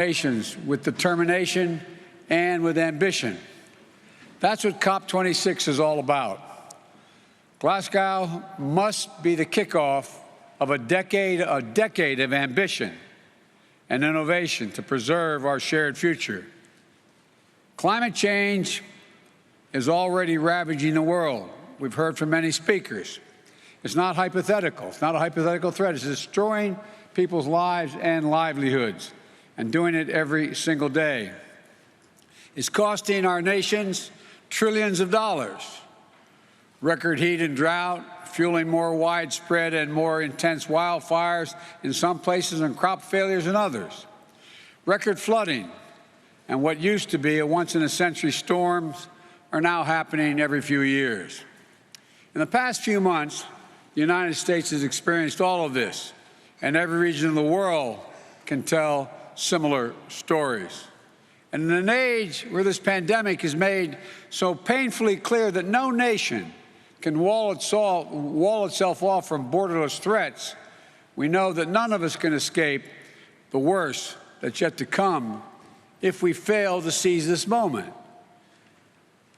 nations with determination and with ambition. That's what COP26 is all about. Glasgow must be the kickoff of a decade of ambition and innovation to preserve our shared future. Climate change is already ravaging the world. We've heard from many speakers. It's not hypothetical. It's not a hypothetical threat. It's destroying people's lives and livelihoods, and doing it every single day. It's costing our nations trillions of dollars. Record heat and drought, fueling more widespread and more intense wildfires in some places and crop failures in others. Record flooding and what used to be a once-in-a-century storms are now happening every few years. In the past few months, the United States has experienced all of this, and every region of the world can tell similar stories. And in an age where this pandemic is made so painfully clear that no nation can wall itself off from borderless threats, we know that none of us can escape the worst that's yet to come if we fail to seize this moment.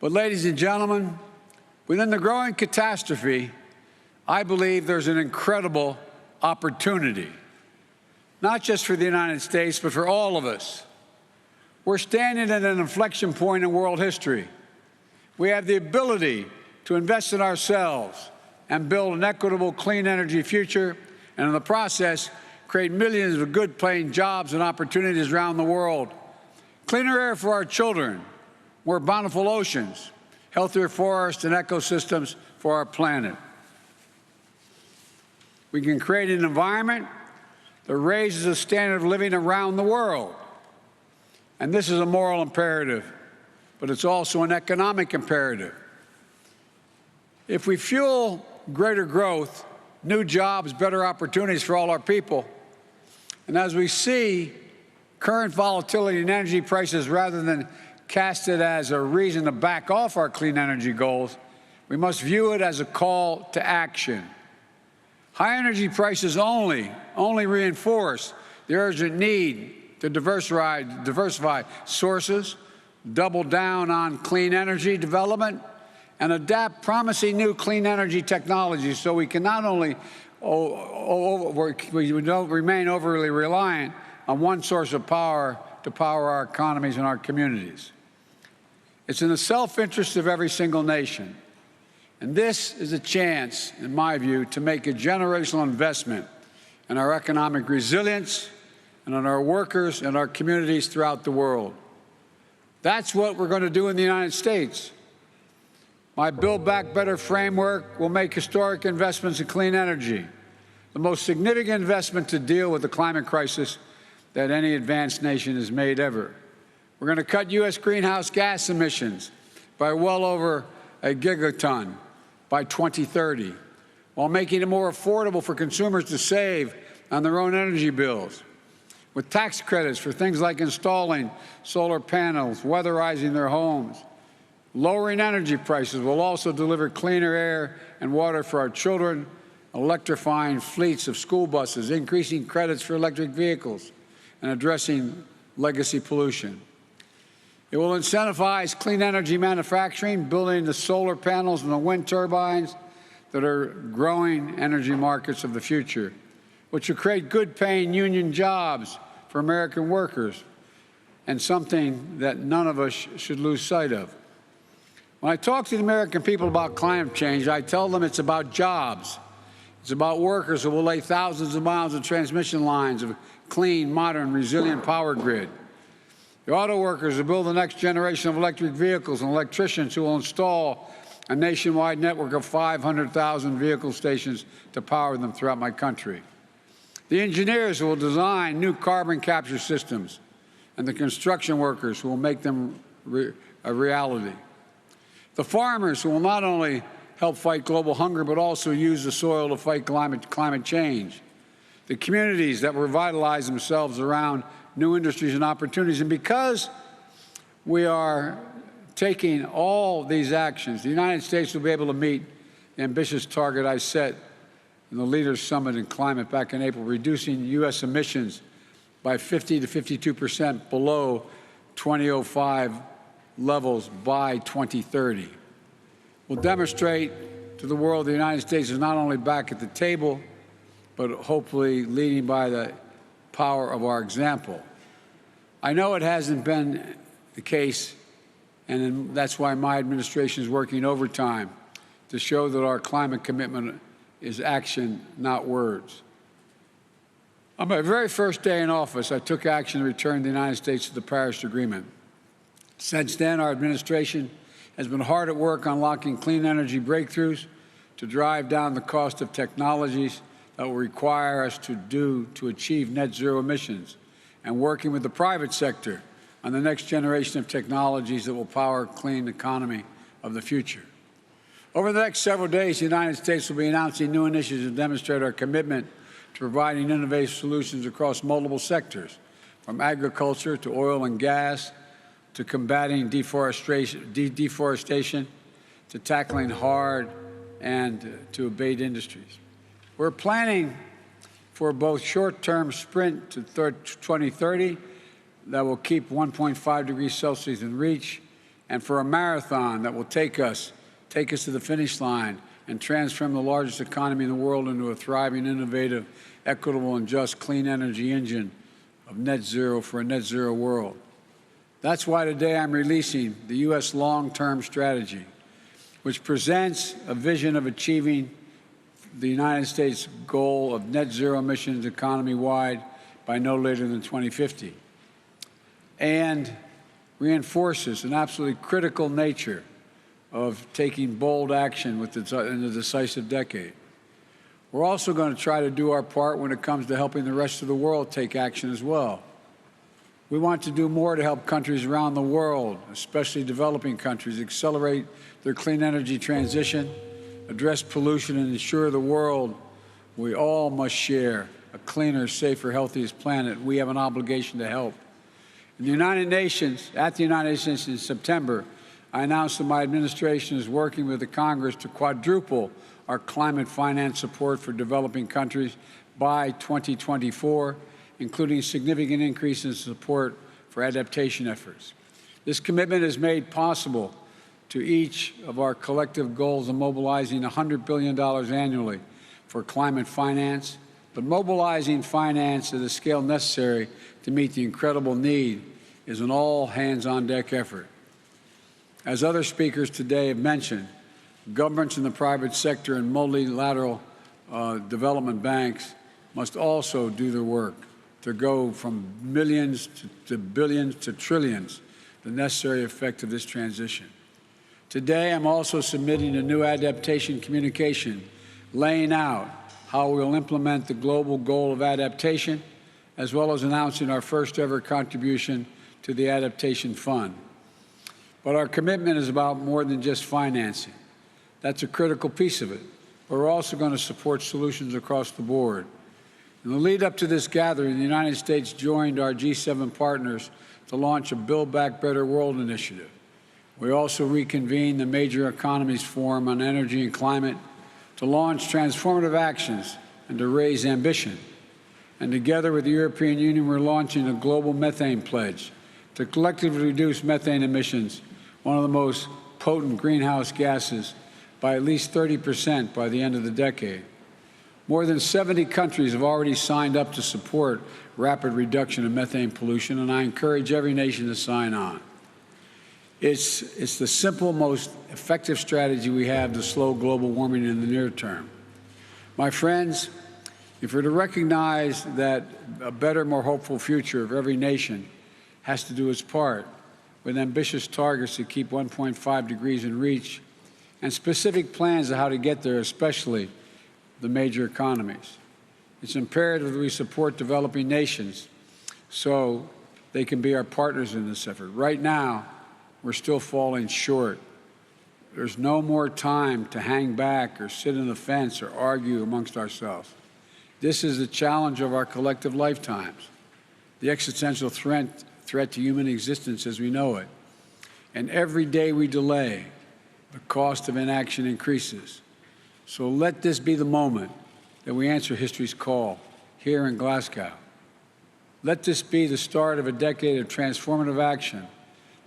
But, ladies and gentlemen, within the growing catastrophe, I believe there's an incredible opportunity, not just for the United States, but for all of us. We're standing at an inflection point in world history. We have the ability to invest in ourselves and build an equitable, clean energy future, and in the process, create millions of good-paying jobs and opportunities around the world. Cleaner air for our children, more bountiful oceans, healthier forests and ecosystems for our planet. We can create an environment that raises the standard of living around the world. And this is a moral imperative, but it's also an economic imperative. If we fuel greater growth, new jobs, better opportunities for all our people, and as we see current volatility in energy prices, rather than cast it as a reason to back off our clean energy goals, we must view it as a call to action. High energy prices only reinforce the urgent need to diversify sources, double down on clean energy development, and adapt promising new clean energy technologies so we can not only we don't remain overly reliant on one source of power to power our economies and our communities. It's in the self-interest of every single nation. And this is a chance, in my view, to make a generational investment in our economic resilience and in our workers and our communities throughout the world. That's what we're going to do in the United States. My Build Back Better framework will make historic investments in clean energy, the most significant investment to deal with the climate crisis that any advanced nation has made ever. We're going to cut U.S. greenhouse gas emissions by well over a gigaton by 2030, while making it more affordable for consumers to save on their own energy bills, with tax credits for things like installing solar panels, weatherizing their homes. Lowering energy prices will also deliver cleaner air and water for our children, electrifying fleets of school buses, increasing credits for electric vehicles, and addressing legacy pollution. It will incentivize clean energy manufacturing, building the solar panels and the wind turbines that are growing energy markets of the future, which will create good-paying union jobs for American workers, and something that none of us should lose sight of. When I talk to the American people about climate change, I tell them it's about jobs. It's about workers who will lay thousands of miles of transmission lines of clean, modern, resilient power grid. The auto workers who build the next generation of electric vehicles, and electricians who will install a nationwide network of 500,000 vehicle stations to power them throughout my country. The engineers who will design new carbon capture systems, and the construction workers who will make them a reality. The farmers who will not only help fight global hunger, but also use the soil to fight climate change. The communities that revitalize themselves around new industries and opportunities. And because we are taking all these actions, the United States will be able to meet the ambitious target I set in the Leaders' Summit in Climate back in April, reducing U.S. emissions by 50 to 52% below 2005 levels by 2030. We'll demonstrate to the world the United States is not only back at the table, but hopefully leading by the power of our example. I know it hasn't been the case, and that's why my administration is working overtime to show that our climate commitment is action, not words. On my very first day in office, I took action to return the United States to the Paris Agreement. Since then, our administration has been hard at work unlocking clean energy breakthroughs to drive down the cost of technologies that will require us to achieve net zero emissions, and working with the private sector on the next generation of technologies that will power a clean economy of the future. Over the next several days, the United States will be announcing new initiatives to demonstrate our commitment to providing innovative solutions across multiple sectors, from agriculture to oil and gas, to combating deforestation, to tackling hard and to abate industries. We're planning for both short-term sprint to 2030 that will keep 1.5 degrees Celsius in reach, and for a marathon that will take us to the finish line and transform the largest economy in the world into a thriving, innovative, equitable, and just clean energy engine of net zero for a net zero world. That's why today I'm releasing the U.S. long-term strategy, which presents a vision of achieving the United States goal of net zero emissions economy-wide by no later than 2050, and reinforces an absolutely critical nature of taking bold action in the decisive decade. We're also going to try to do our part when it comes to helping the rest of the world take action as well. We want to do more to help countries around the world, especially developing countries, accelerate their clean energy transition, address pollution, and ensure the world we all must share a cleaner, safer, healthiest planet. We have an obligation to help. In the United Nations, at the United Nations in September, I announced that my administration is working with the Congress to quadruple our climate finance support for developing countries by 2024, including significant increases in support for adaptation efforts. This commitment is made possible to each of our collective goals of mobilizing $100 billion annually for climate finance, but mobilizing finance at the scale necessary to meet the incredible need is an all-hands-on-deck effort. As other speakers today have mentioned, governments in the private sector and multilateral development banks must also do their work to go from millions to billions to trillions, the necessary effect of this transition. Today, I'm also submitting a new adaptation communication laying out how we'll implement the global goal of adaptation, as well as announcing our first ever contribution to the Adaptation Fund. But our commitment is about more than just financing. That's a critical piece of it. But we're also going to support solutions across the board. In the lead up to this gathering, the United States joined our G7 partners to launch a Build Back Better World initiative. We also reconvened the Major Economies Forum on Energy and Climate to launch transformative actions and to raise ambition. And together with the European Union, we're launching a global methane pledge to collectively reduce methane emissions, one of the most potent greenhouse gases, by at least 30% by the end of the decade. More than 70 countries have already signed up to support rapid reduction of methane pollution, and I encourage every nation to sign on. It's the simple, most effective strategy we have to slow global warming in the near term. My friends, if we're to recognize that a better, more hopeful future of every nation has to do its part, with ambitious targets to keep 1.5 degrees in reach, and specific plans of how to get there, especially the major economies. It's imperative that we support developing nations so they can be our partners in this effort. Right now, we're still falling short. There's no more time to hang back or sit on the fence or argue amongst ourselves. This is the challenge of our collective lifetimes, the existential threat to human existence as we know it. And every day we delay, the cost of inaction increases. So let this be the moment that we answer history's call here in Glasgow. Let this be the start of a decade of transformative action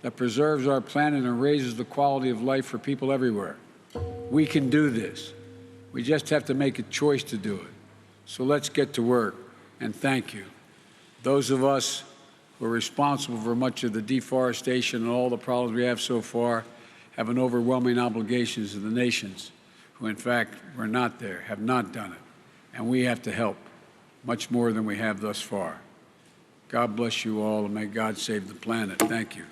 that preserves our planet and raises the quality of life for people everywhere. We can do this. We just have to make a choice to do it. So let's get to work, and thank you. Those of us who are responsible for much of the deforestation and all the problems we have so far have an overwhelming obligation to the nations who, in fact, were not there, have not done it. And we have to help much more than we have thus far. God bless you all, and may God save the planet. Thank you.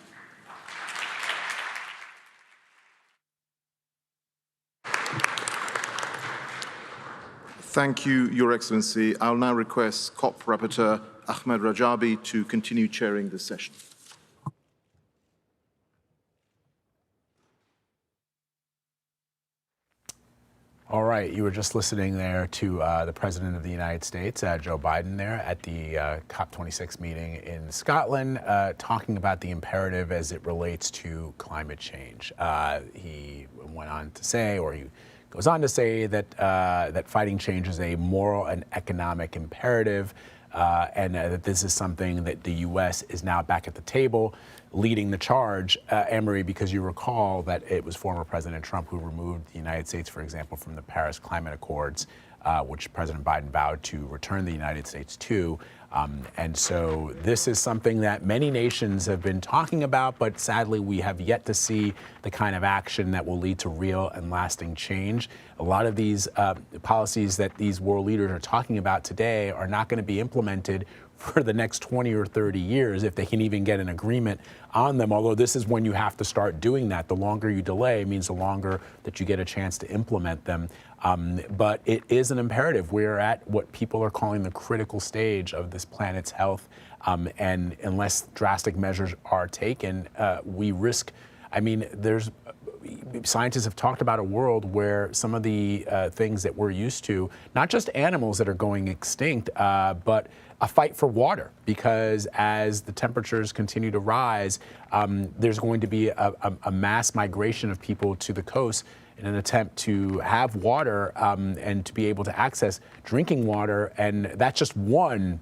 Thank you, Your Excellency. I'll now request COP Rapporteur Ahmed Rajabi to continue chairing this session. All right, you were just listening there to the President of the United States, Joe Biden, there at the COP26 meeting in Scotland, talking about the imperative as it relates to climate change. He went on to say, or he goes on to say that that fighting change is a moral and economic imperative, and that this is something that the U.S. is now back at the table, leading the charge. Anne-Marie, because you recall that it was former President Trump who removed the United States, for example, from the Paris Climate Accords, which President Biden vowed to return the United States to. And so this is something that many nations have been talking about, but sadly we have yet to see the kind of action that will lead to real and lasting change. A lot of these policies that these world leaders are talking about today are not going to be implemented for the next 20 or 30 years, if they can even get an agreement on them, although this is when you have to start doing that. The longer you delay means the longer that you get a chance to implement them. But it is an imperative. We're at what people are calling the critical stage of this planet's health. And unless drastic measures are taken, we risk, scientists have talked about a world where some of the things that we're used to, not just animals that are going extinct, but a fight for water, because as the temperatures continue to rise, there's going to be a mass migration of people to the coast in an attempt to have water and to be able to access drinking water. And that's just one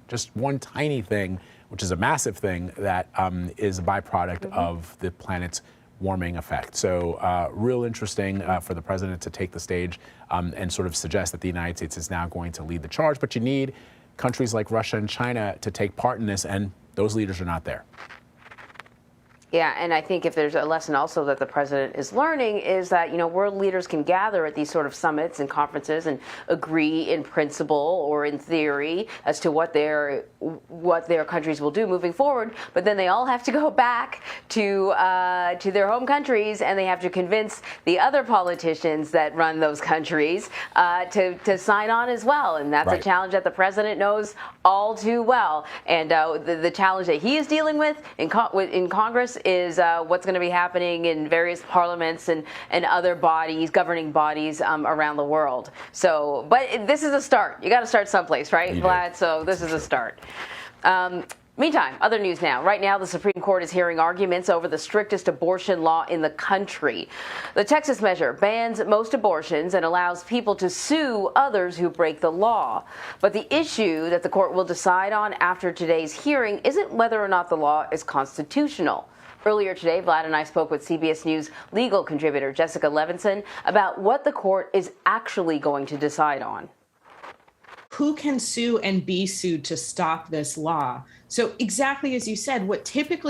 tiny thing, which is a massive thing that is a byproduct of the planet's warming effect. So real interesting for the president to take the stage and sort of suggest that the United States is now going to lead the charge. But you need countries like Russia and China to take part in this, and those leaders are not there. Yeah, and I think if there's a lesson also that the president is learning is that, world leaders can gather at these sort of summits and conferences and agree in principle or in theory as to what their countries will do moving forward. But then they all have to go back to their home countries, and they have to convince the other politicians that run those countries to sign on as well. And that's a challenge that the president knows all too well. And the challenge that he is dealing with in Congress is what's going to be happening in various parliaments and other bodies, governing bodies around the world. So, but this is a start. You got to start someplace, right, Vlad? So this is a start. Meantime, other news now. Right now, the Supreme Court is hearing arguments over the strictest abortion law in the country. The Texas measure bans most abortions and allows people to sue others who break the law. But the issue that the court will decide on after today's hearing isn't whether or not the law is constitutional. Earlier today, Vlad and I spoke with CBS News legal contributor Jessica Levinson about what the court is actually going to decide on. Who can sue and be sued to stop this law? So exactly as you said, what typically